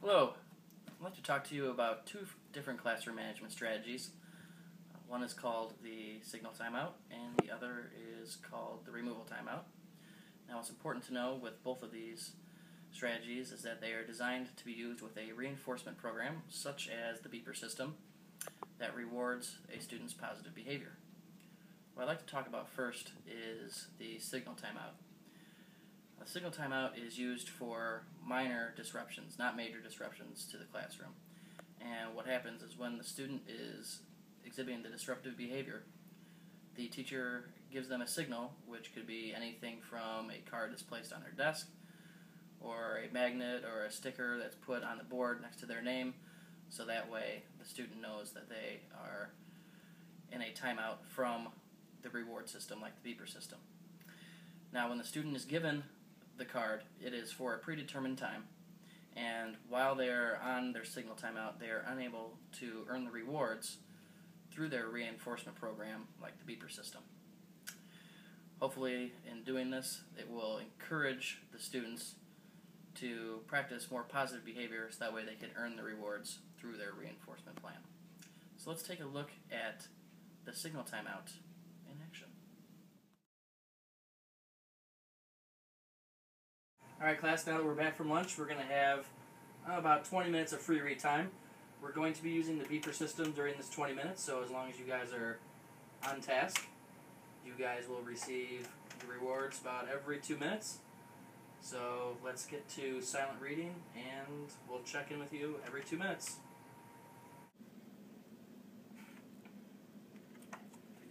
Hello, I'd like to talk to you about two different classroom management strategies. One is called the signal timeout and the other is called the removal timeout. Now what's important to know with both of these strategies is that they are designed to be used with a reinforcement program such as the beeper system that rewards a student's positive behavior. What I'd like to talk about first is the signal timeout. A signal timeout is used for minor disruptions, not major disruptions to the classroom. And what happens is when the student is exhibiting the disruptive behavior, the teacher gives them a signal, which could be anything from a card that's placed on their desk, or a magnet or a sticker that's put on the board next to their name, so that way the student knows that they are in a timeout from the reward system, like the beeper system. Now when the student is given the card, it is for a predetermined time, and while they are on their signal timeout, they are unable to earn the rewards through their reinforcement program like the beeper system. Hopefully in doing this, it will encourage the students to practice more positive behavior so that way they can earn the rewards through their reinforcement plan. So let's take a look at the signal timeout in action. Alright class, now that we're back from lunch, we're going to have about 20 minutes of free read time. We're going to be using the beeper system during this 20 minutes, so as long as you guys are on task, you guys will receive the rewards about every 2 minutes. So let's get to silent reading, and we'll check in with you every 2 minutes.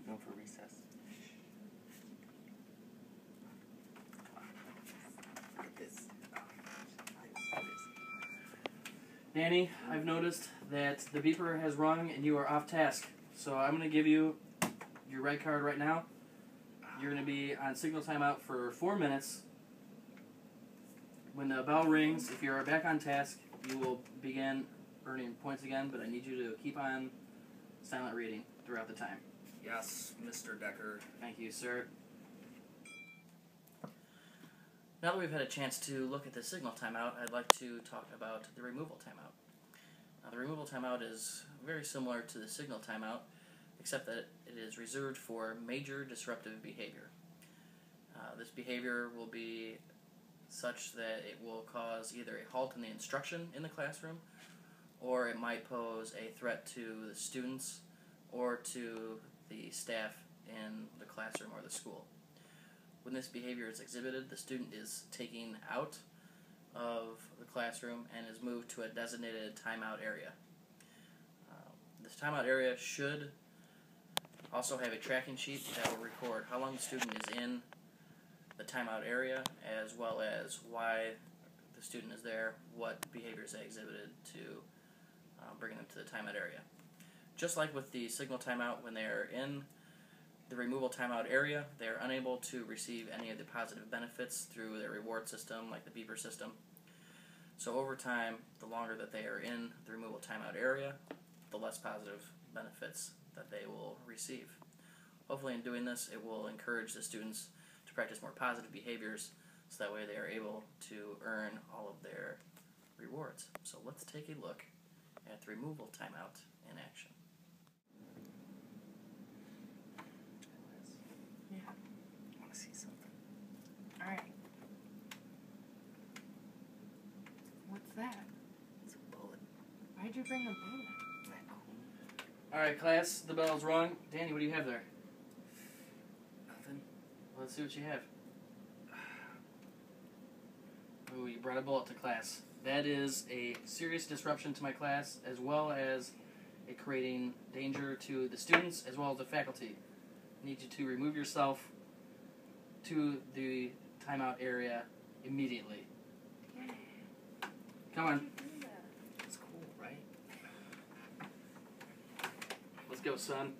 Going for recess. Look at this. Danny, I've noticed that the beeper has rung and you are off task. So I'm going to give you your red card right now. You're going to be on signal timeout for 4 minutes. When the bell rings, if you're back on task, you will begin earning points again, but I need you to keep on silent reading throughout the time. Yes, Mr. Decker. Thank you, sir. Now that we've had a chance to look at the signal timeout, I'd like to talk about the removal timeout. Now, the removal timeout is very similar to the signal timeout, except that it is reserved for major disruptive behavior. This behavior will be such that it will cause either a halt in the instruction in the classroom, or it might pose a threat to the students or to the staff in the classroom or the school. When this behavior is exhibited, the student is taken out of the classroom and is moved to a designated timeout area. This timeout area should also have a tracking sheet that will record how long the student is in the timeout area, as well as why the student is there, what behaviors they exhibited to bring them to the timeout area. Just like with the signal timeout, when they are in the removal timeout area, they are unable to receive any of the positive benefits through their reward system, like the beeper system. So over time, the longer that they are in the removal timeout area, the less positive benefits that they will receive. Hopefully in doing this, it will encourage the students to practice more positive behaviors, so that way they are able to earn all of their rewards. So let's take a look at the removal timeout in action. Yeah. I want to see something. Alright. What's that? It's a bullet. Why'd you bring a bullet? Alright class, the bell's rung. Danny, what do you have there? Nothing. Let's see what you have. Ooh, you brought a bullet to class. That is a serious disruption to my class, as well as it creating danger to the students as well as the faculty. I need you to remove yourself to the timeout area immediately. Come on. It's cool, right? Let's go, son.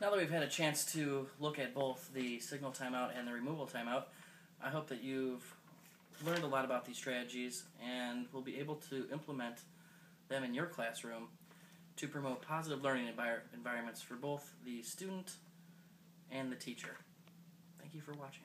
Now that we've had a chance to look at both the signal timeout and the removal timeout, I hope that you've learned a lot about these strategies and will be able to implement them in your classroom to promote positive learning environments for both the student and the teacher. Thank you for watching.